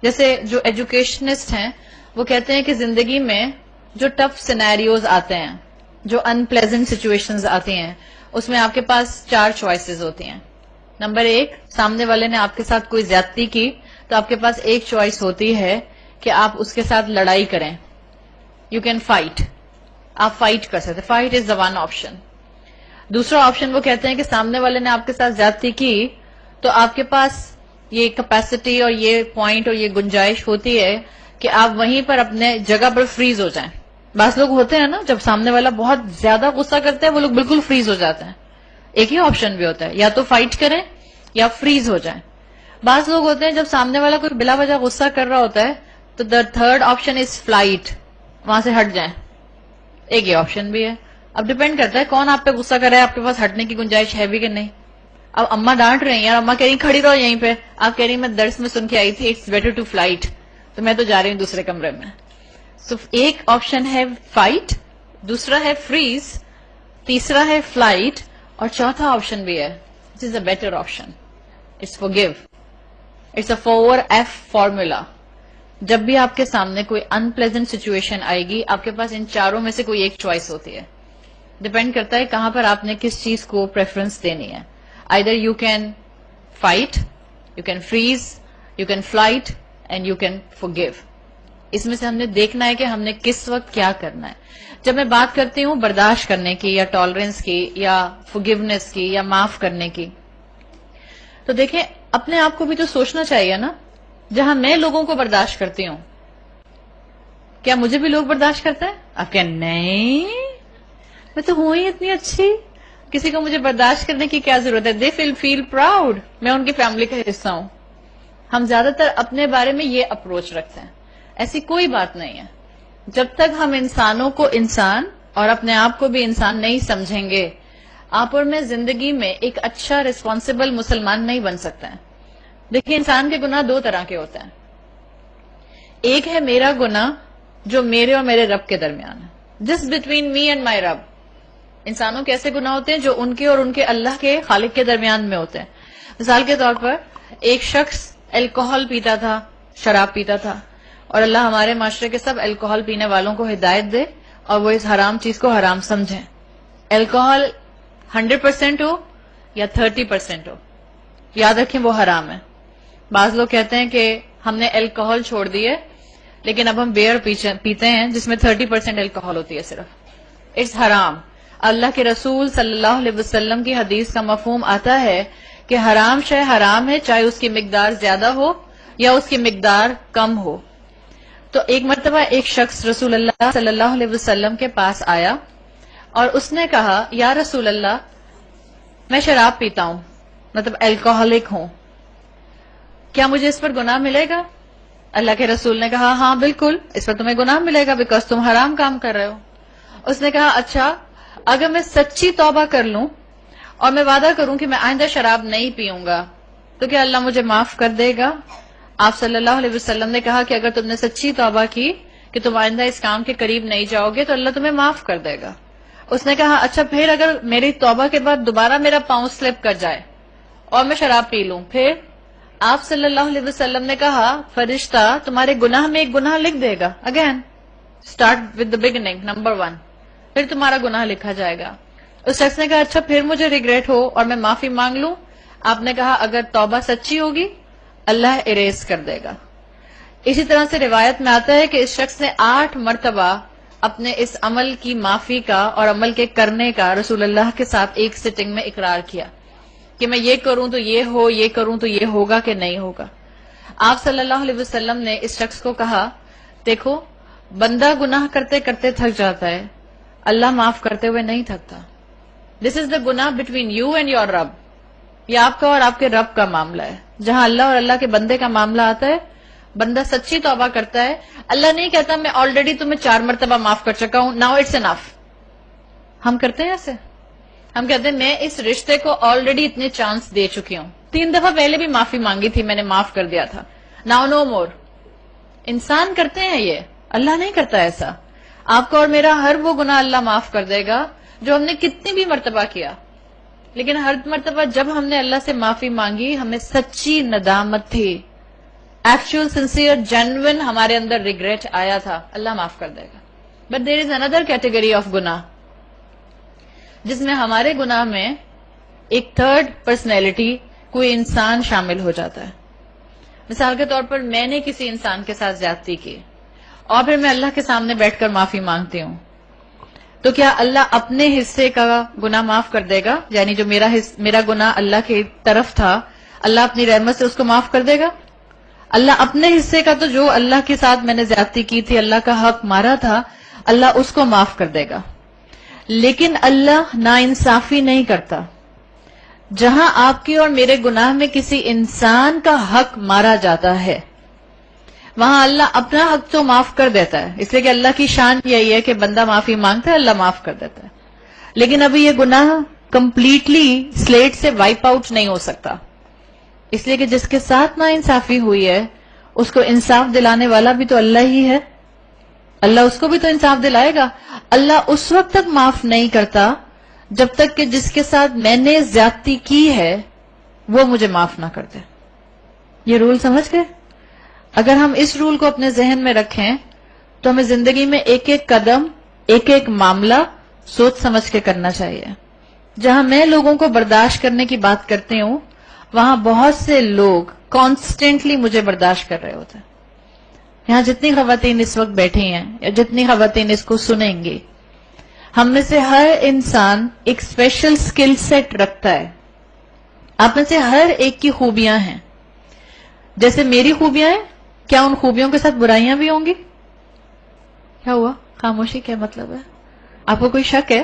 جیسے جو ایجوکیشنسٹ ہیں وہ کہتے ہیں کہ زندگی میں جو ٹف سینیریوز آتے ہیں، جو ان پلیزنٹ سچویشنز آتی ہیں، اس میں آپ کے پاس 4 چوائسز ہوتی ہیں. نمبر 1، سامنے والے نے آپ کے ساتھ کوئی زیادتی کی تو آپ کے پاس ایک چوائس ہوتی ہے کہ آپ اس کے ساتھ لڑائی کریں. یو کین فائٹ، آپ فائٹ کر سکتے، fight is the one option. دوسرا آپشن وہ کہتے ہیں کہ سامنے والے نے آپ کے ساتھ زیادتی کی تو آپ کے پاس یہ کیپیسٹی اور یہ پوائنٹ اور یہ گنجائش ہوتی ہے کہ آپ وہیں پر اپنے جگہ پر فریز ہو جائیں. بعض لوگ ہوتے ہیں نا، جب سامنے والا بہت زیادہ غصہ کرتا ہے وہ لوگ بالکل فریز ہو جاتے ہیں. ایک ہی آپشن بھی ہوتا ہے، یا تو فائٹ کریں یا فریز ہو جائیں. بعض لوگ ہوتے ہیں جب سامنے والا کوئی بلا وجہ غصہ کر رہا ہوتا ہے تو the third option is flight, وہاں سے ہٹ جائیں. ایک ہی آپشن بھی ہے. اب ڈیپینڈ کرتا ہے کون آپ پہ غصہ کر رہا ہے، آپ کے پاس ہٹنے کی گنجائش ہے بھی کہ نہیں. اب اما ڈانٹ رہی ہیں، یار اما کہہ رہی کھڑی رہو یہیں پہ، آپ کہہ رہی میں درس میں سن کے آئی تھی اٹس بیٹر ٹو فلائٹ، تو میں تو جا رہی ہوں دوسرے کمرے میں. سو ایک آپشن ہے فائٹ، دوسرا ہے فریز، تیسرا ہے فلائٹ، اور چوتھا آپشن بھی ہے which is a better option. It's forgive. It's a 4F formula. جب بھی آپ کے سامنے کوئی انپلیزنٹ سچویشن آئے گی آپ کے پاس ان چاروں میں سے کوئی ایک چوائس ہوتی ہے. ڈپینڈ کرتا ہے کہاں پر آپ نے کس چیز کو پریفرنس دینی ہے. Either you can fight, you can freeze, you can flight and you can forgive. اس میں سے ہم نے دیکھنا ہے کہ ہم نے کس وقت کیا کرنا ہے. جب میں بات کرتی ہوں برداشت کرنے کی یا ٹالرنس کی یا forgiveness کی یا معاف کرنے کی، تو دیکھیں اپنے آپ کو بھی تو سوچنا چاہیے نا. جہاں میں لوگوں کو برداشت کرتی ہوں کیا مجھے بھی لوگ برداشت کرتے ہیں؟ آپ کہیں نہیں میں تو ہوں ہی اتنی اچھی، کسی کو مجھے برداشت کرنے کی کیا ضرورت ہے. دے فیل پراؤڈ، میں ان کی فیملی کا حصہ ہوں. ہم زیادہ تر اپنے بارے میں یہ اپروچ رکھتے ہیں. ایسی کوئی بات نہیں ہے. جب تک ہم انسانوں کو انسان اور اپنے آپ کو بھی انسان نہیں سمجھیں گے آپ اور میں زندگی میں ایک اچھا ریسپانسبل مسلمان نہیں بن سکتے ہیں. دیکھیں انسان کے گناہ 2 طرح کے ہوتے ہیں. ایک ہے میرا گناہ جو میرے اور میرے رب کے درمیان ہے، just between me and my رب. انسانوں کے ایسے گناہ ہوتے ہیں جو ان کے اور ان کے اللہ کے خالق کے درمیان میں ہوتے ہیں. مثال کے طور پر ایک شخص الکوہل پیتا تھا، شراب پیتا تھا، اور اللہ ہمارے معاشرے کے سب الکوہل پینے والوں کو ہدایت دے اور وہ اس حرام چیز کو حرام سمجھیں. الکوہل 100% ہو یا 30% ہو، یاد رکھیں وہ حرام ہے. بعض لوگ کہتے ہیں کہ ہم نے الکوہل چھوڑ دی ہے لیکن اب ہم بیئر پیتے ہیں جس میں 30% الکوہل ہوتی ہے صرف. اٹس حرام. اللہ کے رسول صلی اللہ علیہ وسلم کی حدیث کا مفہوم آتا ہے کہ حرام شے حرام ہے چاہے اس کی مقدار زیادہ ہو یا اس کی مقدار کم ہو. تو ایک مرتبہ ایک شخص رسول اللہ صلی اللہ علیہ وسلم کے پاس آیا اور اس نے کہا یا رسول اللہ میں شراب پیتا ہوں، مطلب الکوہولک ہوں، کیا مجھے اس پر گناہ ملے گا؟ اللہ کے رسول نے کہا ہاں بالکل اس پر تمہیں گناہ ملے گا بیکاز تم حرام کام کر رہے ہو. اس نے کہا اچھا اگر میں سچی توبہ کر لوں اور میں وعدہ کروں کہ میں آئندہ شراب نہیں پیوں گا تو کیا اللہ مجھے معاف کر دے گا؟ آپ صلی اللہ علیہ وسلم نے کہا کہ اگر تم نے سچی توبہ کی کہ تم آئندہ اس کام کے قریب نہیں جاؤ گے تو اللہ تمہیں معاف کر دے گا. اس نے کہا اچھا پھر اگر میری توبہ کے بعد دوبارہ میرا پاؤں سلپ کر جائے اور میں شراب پی لوں پھر؟ آپ صلی اللہ علیہ وسلم نے کہا فرشتہ تمہارے گناہ میں ایک گناہ لکھ دے گا. Again start with the beginning, number 1، پھر تمہارا گناہ لکھا جائے گا. اس شخص نے کہا اچھا پھر مجھے ریگریٹ ہو اور میں معافی مانگ لوں؟ آپ نے کہا اگر توبہ سچی ہوگی اللہ اریز کر دے گا. اسی طرح سے روایت میں آتا ہے کہ اس شخص نے 8 مرتبہ اپنے اس عمل کی معافی کا اور عمل کے کرنے کا رسول اللہ کے ساتھ ایک سٹنگ میں اقرار کیا کہ میں یہ کروں تو یہ ہو، یہ کروں تو یہ ہوگا کہ نہیں ہوگا. آپ صلی اللہ علیہ وسلم نے اس شخص کو کہا دیکھو بندہ گناہ کرتے کرتے تھک جاتا ہے، اللہ معاف کرتے ہوئے نہیں تھکتا. دس از دا گناہ بٹوین یو اینڈ یور رب. یہ آپ کا اور آپ کے رب کا معاملہ ہے. جہاں اللہ اور اللہ کے بندے کا معاملہ آتا ہے بندہ سچی توبہ کرتا ہے، اللہ نہیں کہتا میں آلریڈی تمہیں 4 مرتبہ معاف کر چکا ہوں ناؤ اٹس انف. ہم کرتے ہیں ایسے، ہم کہتے ہیں میں اس رشتے کو آلریڈی اتنے چانس دے چکی ہوں، 3 دفعہ پہلے بھی معافی مانگی تھی میں نے معاف کر دیا تھا، ناؤ نو مور. انسان کرتے ہیں یہ، اللہ نہیں کرتا ایسا. آپ کو اور میرا ہر وہ گناہ اللہ معاف کر دے گا جو ہم نے کتنی بھی مرتبہ کیا، لیکن ہر مرتبہ جب ہم نے اللہ سے معافی مانگی ہمیں سچی ندامت تھی ایکچوئل سنسیئر جینوئن ہمارے اندر ریگریٹ آیا تھا، اللہ معاف کر دے گا. بٹ دیر از اندر کیٹیگری آف گناہ جس میں ہمارے گناہ میں ایک تھرڈ پرسنالٹی کوئی انسان شامل ہو جاتا ہے. مثال کے طور پر میں نے کسی انسان کے ساتھ زیادتی کی اور پھر میں اللہ کے سامنے بیٹھ کر معافی مانگتی ہوں، تو کیا اللہ اپنے حصے کا گناہ معاف کر دے گا؟ یعنی جو میرا گناہ اللہ کی طرف تھا، اللہ اپنی رحمت سے اس کو معاف کر دے گا؟ اللہ اپنے حصے کا، تو جو اللہ کے ساتھ میں نے زیادتی کی تھی، اللہ کا حق مارا تھا، اللہ اس کو معاف کر دے گا. لیکن اللہ ناانصافی نہیں کرتا. جہاں آپ کی اور میرے گناہ میں کسی انسان کا حق مارا جاتا ہے، وہاں اللہ اپنا حق تو معاف کر دیتا ہے، اس لیے کہ اللہ کی شان یہی ہے کہ بندہ معافی مانگتا ہے، اللہ معاف کر دیتا ہے. لیکن ابھی یہ گناہ کمپلیٹلی سلیٹ سے وائپ آؤٹ نہیں ہو سکتا، اس لیے کہ جس کے ساتھ ناانصافی ہوئی ہے اس کو انصاف دلانے والا بھی تو اللہ ہی ہے. اللہ اس کو بھی تو انصاف دلائے گا. اللہ اس وقت تک معاف نہیں کرتا جب تک کہ جس کے ساتھ میں نے زیادتی کی ہے وہ مجھے معاف نہ کر دے. یہ رول سمجھ گئے؟ اگر ہم اس رول کو اپنے ذہن میں رکھیں تو ہمیں زندگی میں ایک ایک قدم، ایک ایک معاملہ سوچ سمجھ کے کرنا چاہیے. جہاں میں لوگوں کو برداشت کرنے کی بات کرتی ہوں، وہاں بہت سے لوگ کانسٹنٹلی مجھے برداشت کر رہے ہوتے ہیں. یہاں جتنی خواتین اس وقت بیٹھی ہیں یا جتنی خواتین اس کو سنیں گی، ہم میں سے ہر انسان ایک اسپیشل سکل سیٹ رکھتا ہے. آپ میں سے ہر ایک کی خوبیاں ہیں. جیسے میری خوبیاں ہیں، کیا ان خوبیوں کے ساتھ برائیاں بھی ہوں گی؟ کیا ہوا؟ خاموشی کیا مطلب ہے؟ آپ کو کوئی شک ہے؟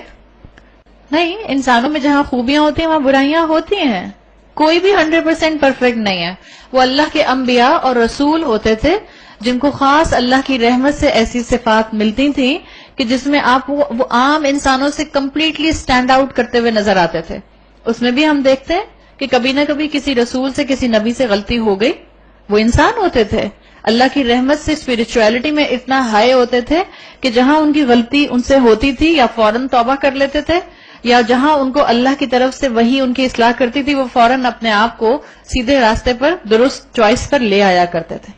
نہیں، انسانوں میں جہاں خوبیاں ہوتی ہیں وہاں برائیاں ہوتی ہیں. کوئی بھی 100% پرفیکٹ نہیں ہے. وہ اللہ کے انبیاء اور رسول ہوتے تھے جن کو خاص اللہ کی رحمت سے ایسی صفات ملتی تھیں کہ جس میں آپ وہ عام انسانوں سے کمپلیٹلی سٹینڈ آؤٹ کرتے ہوئے نظر آتے تھے. اس میں بھی ہم دیکھتے ہیں کہ کبھی نہ کبھی کسی رسول سے، کسی نبی سے غلطی ہو گئی. وہ انسان ہوتے تھے، اللہ کی رحمت سے اسپرچویلٹی میں اتنا ہائی ہوتے تھے کہ جہاں ان کی غلطی ان سے ہوتی تھی یا فوراً توبہ کر لیتے تھے، یا جہاں ان کو اللہ کی طرف سے وہی ان کی اصلاح کرتی تھی، وہ فوراً اپنے آپ کو سیدھے راستے پر، درست چوائس پر لے آیا کرتے تھے.